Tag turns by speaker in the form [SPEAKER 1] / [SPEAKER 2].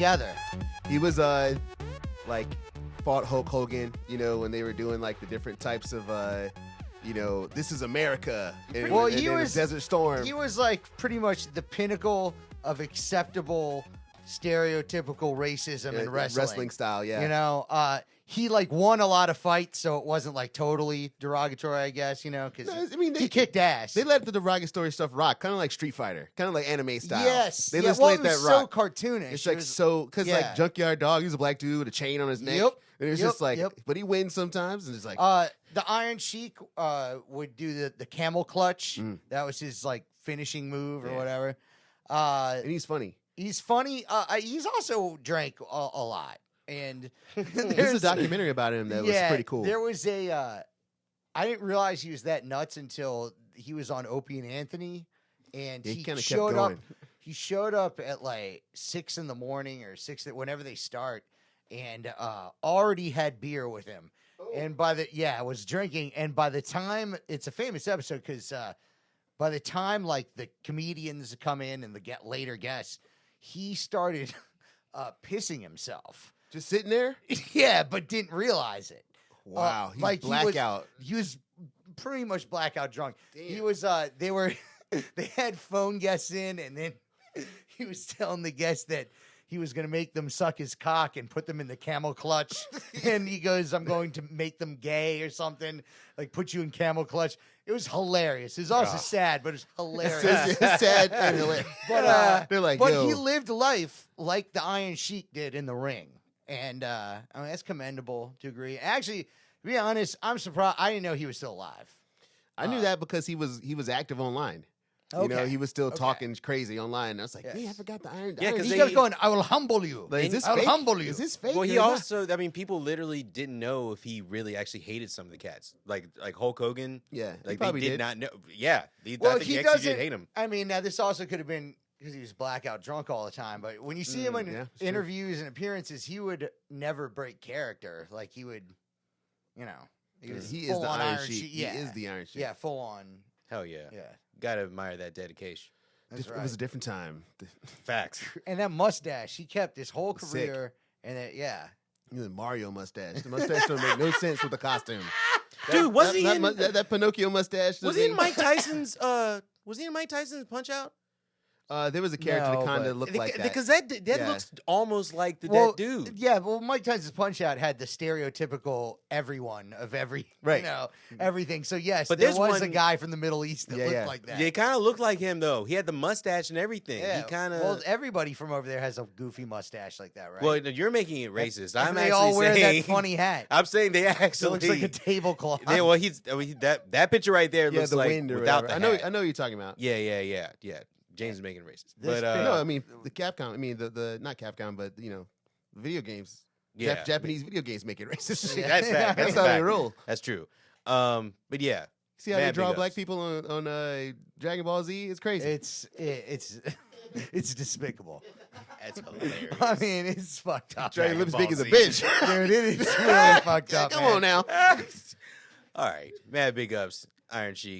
[SPEAKER 1] together.
[SPEAKER 2] He was like fought Hulk Hogan, you know, when they were doing like the different types of you know, this is America. And,
[SPEAKER 1] Well,
[SPEAKER 2] and
[SPEAKER 1] he
[SPEAKER 2] then
[SPEAKER 1] was
[SPEAKER 2] Desert Storm.
[SPEAKER 1] He was like pretty much the pinnacle of acceptable, stereotypical racism in wrestling
[SPEAKER 2] style, yeah.
[SPEAKER 1] You know, he like won a lot of fights, so it wasn't like totally derogatory, I guess. You know, because
[SPEAKER 2] No, I mean,
[SPEAKER 1] he kicked ass.
[SPEAKER 2] They let the derogatory stuff rock, kind of like Street Fighter, kind of like anime style.
[SPEAKER 1] Yes,
[SPEAKER 2] they
[SPEAKER 1] yeah,
[SPEAKER 2] just
[SPEAKER 1] well,
[SPEAKER 2] let
[SPEAKER 1] it was
[SPEAKER 2] that
[SPEAKER 1] so
[SPEAKER 2] rock.
[SPEAKER 1] cartoonish.
[SPEAKER 2] It's like
[SPEAKER 1] was,
[SPEAKER 2] so because
[SPEAKER 1] yeah.
[SPEAKER 2] like Junkyard Dog, he's a black dude with a chain on his neck.
[SPEAKER 1] Yep.
[SPEAKER 2] And it's
[SPEAKER 1] Yep,
[SPEAKER 2] just like,
[SPEAKER 1] yep.
[SPEAKER 2] but he wins sometimes, and it's like,
[SPEAKER 1] the Iron Sheik would do the camel clutch. That was his like finishing move or whatever.
[SPEAKER 2] And he's funny.
[SPEAKER 1] He's funny. He's also drank a lot. And
[SPEAKER 2] there's a documentary about him that was pretty cool.
[SPEAKER 1] There was I didn't realize he was that nuts until he was on Opie and Anthony, and he
[SPEAKER 2] kind of
[SPEAKER 1] showed
[SPEAKER 2] kept
[SPEAKER 1] up.
[SPEAKER 2] going.
[SPEAKER 1] He showed up at like 6 a.m. or 6 whenever they start, and already had beer with him. Oh. And was drinking. And by the time it's a famous episode because by the time like the comedians come in and the later guests, he started pissing himself.
[SPEAKER 2] Just sitting there?
[SPEAKER 1] Yeah, but didn't realize it.
[SPEAKER 2] Wow. He's
[SPEAKER 1] like
[SPEAKER 2] blackout.
[SPEAKER 1] He was pretty much blackout drunk.
[SPEAKER 2] Damn.
[SPEAKER 1] He was they had phone guests in, and then he was telling the guests that he was going to make them suck his cock and put them in the camel clutch. And he goes, I'm going to make them gay or something, like put you in camel clutch. It was hilarious. It was also sad, but it was hilarious.
[SPEAKER 2] It's sad and hilarious.
[SPEAKER 1] But
[SPEAKER 2] they're like,
[SPEAKER 1] but
[SPEAKER 2] yo.
[SPEAKER 1] he lived life like the Iron Sheik did in the ring. And I mean, that's commendable to agree. Actually, to be honest, I'm surprised. I didn't know he was still alive.
[SPEAKER 2] I knew that because he was active online. You know, he was still talking crazy online. And I was like, man, I forgot the Iron.
[SPEAKER 1] Yeah, because he kept going, I will humble you.
[SPEAKER 2] Like, is this
[SPEAKER 1] I will
[SPEAKER 2] fake?
[SPEAKER 1] humble you.
[SPEAKER 2] Is this fake?
[SPEAKER 3] Well, he
[SPEAKER 2] or not?
[SPEAKER 3] also, I mean, people literally didn't know if he really actually hated some of the cats. Like Hulk Hogan.
[SPEAKER 2] Yeah, he
[SPEAKER 3] like
[SPEAKER 2] probably
[SPEAKER 3] they did
[SPEAKER 2] did.
[SPEAKER 3] not know. Yeah, I
[SPEAKER 1] Well,
[SPEAKER 3] think
[SPEAKER 1] he
[SPEAKER 3] actually
[SPEAKER 1] doesn't
[SPEAKER 3] did hate him.
[SPEAKER 1] I mean, now this also could have been because he was blackout drunk all the time. But when you see him in interviews and appearances, he would never break character. Like he would, you know, he was
[SPEAKER 2] he is
[SPEAKER 1] full
[SPEAKER 2] the
[SPEAKER 1] on
[SPEAKER 2] Iron Sheik.
[SPEAKER 1] Sheik. Yeah.
[SPEAKER 2] He is the Iron Sheik.
[SPEAKER 1] Yeah, full on.
[SPEAKER 3] Hell yeah.
[SPEAKER 1] Yeah.
[SPEAKER 3] Gotta admire that dedication.
[SPEAKER 1] That's
[SPEAKER 2] It was a different time.
[SPEAKER 3] Facts.
[SPEAKER 1] And that mustache, he kept his whole
[SPEAKER 2] Sick.
[SPEAKER 1] career. And
[SPEAKER 2] The Mario mustache. The mustache don't make no sense with the costume.
[SPEAKER 3] Dude, wasn't he in
[SPEAKER 2] that Pinocchio mustache?
[SPEAKER 3] Was he in Mike Tyson's? Was he in Mike Tyson's Punch-Out?
[SPEAKER 2] There was a character that kind
[SPEAKER 1] but-
[SPEAKER 2] of looked like that.
[SPEAKER 3] Because that looks almost like that dude.
[SPEAKER 1] Yeah, well, Mike Tyson's Punch-Out had the stereotypical everyone of every, you know, everything. So, yes,
[SPEAKER 3] But
[SPEAKER 1] there
[SPEAKER 3] there's
[SPEAKER 1] was a
[SPEAKER 3] one-
[SPEAKER 1] guy from the Middle East that looked like that.
[SPEAKER 3] Yeah, he kind of looked like him though. He had the mustache and everything.
[SPEAKER 1] Yeah,
[SPEAKER 3] He kind of.
[SPEAKER 1] well, everybody from over there has a goofy mustache like that, right?
[SPEAKER 3] Well, you're making it racist. I'm
[SPEAKER 1] they
[SPEAKER 3] actually
[SPEAKER 1] all wear
[SPEAKER 3] saying
[SPEAKER 1] that funny hat.
[SPEAKER 3] I'm saying they
[SPEAKER 1] It
[SPEAKER 3] actually
[SPEAKER 1] looks like a tablecloth.
[SPEAKER 3] Yeah, well, that picture right there looks
[SPEAKER 2] the
[SPEAKER 3] like
[SPEAKER 2] wind or
[SPEAKER 3] without
[SPEAKER 2] whatever.
[SPEAKER 3] the hat.
[SPEAKER 2] I know what you're talking about.
[SPEAKER 3] Yeah. James is making it racist,
[SPEAKER 1] This
[SPEAKER 3] but
[SPEAKER 2] no, I mean the Capcom. I mean the not Capcom, but you know, video games.
[SPEAKER 3] Yeah.
[SPEAKER 2] Japanese video games make it racist.
[SPEAKER 3] that's fact.
[SPEAKER 2] That's how they roll.
[SPEAKER 3] That's true. But yeah,
[SPEAKER 2] See how they
[SPEAKER 3] mad
[SPEAKER 2] draw
[SPEAKER 3] big
[SPEAKER 2] black
[SPEAKER 3] ups.
[SPEAKER 2] people on Dragon Ball Z? It's crazy.
[SPEAKER 1] It's despicable.
[SPEAKER 3] That's hilarious.
[SPEAKER 1] I mean, it's fucked up.
[SPEAKER 2] Dragon lips
[SPEAKER 3] Ball
[SPEAKER 2] big as a
[SPEAKER 3] Z.
[SPEAKER 2] bitch.
[SPEAKER 1] Dude, it is really fucked up.
[SPEAKER 2] Come
[SPEAKER 1] man.
[SPEAKER 2] on now.
[SPEAKER 3] All right, mad big ups, Iron Sheik.